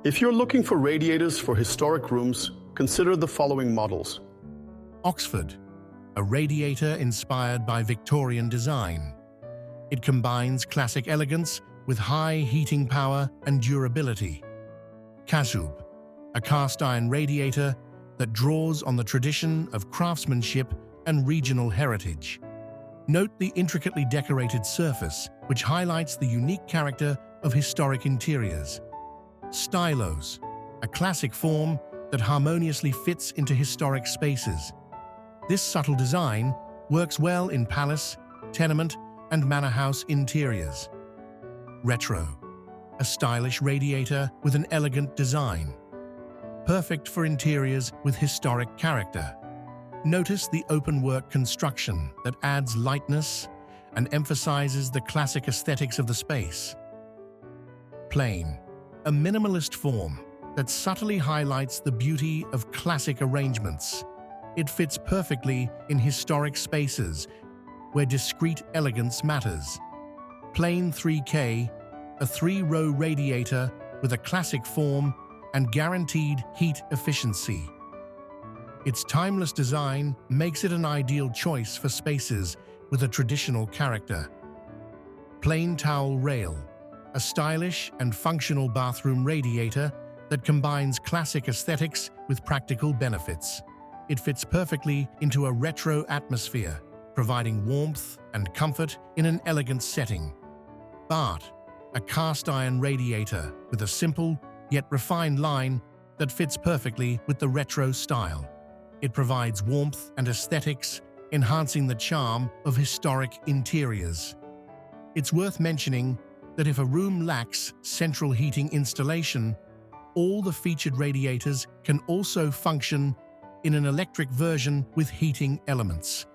If you're looking for radiators for historic rooms, consider the following models. Oxford, a radiator inspired by Victorian design. It combines classic elegance with high heating power and durability. Kaszub, a cast-iron radiator that draws on the tradition of craftsmanship and regional heritage. Note the intricately decorated surface, which highlights the unique character of historic interiors. Stylos, a classic form that harmoniously fits into historic spaces. This subtle design works well in palace, tenement, and manor house interiors. Retro, a stylish radiator with an elegant design. Perfect for interiors with historic character. Notice the open-work construction that adds lightness and emphasizes the classic aesthetics of the space. Plain, a minimalist form that subtly highlights the beauty of classic arrangements. It fits perfectly in historic spaces where discreet elegance matters. Plain 3K, a 3-row radiator with a classic form and guaranteed heat efficiency. Its timeless design makes it an ideal choice for spaces with a traditional character. Plain Towel Rail, a stylish and functional bathroom radiator that combines classic aesthetics with practical benefits. It fits perfectly into a retro atmosphere, providing warmth and comfort in an elegant setting. Bart, a cast-iron radiator with a simple yet refined line that fits perfectly with the retro style. It provides warmth and aesthetics, enhancing the charm of historic interiors. It's worth mentioning that if a room lacks central heating installation, all the featured radiators can also function in an electric version with heating elements.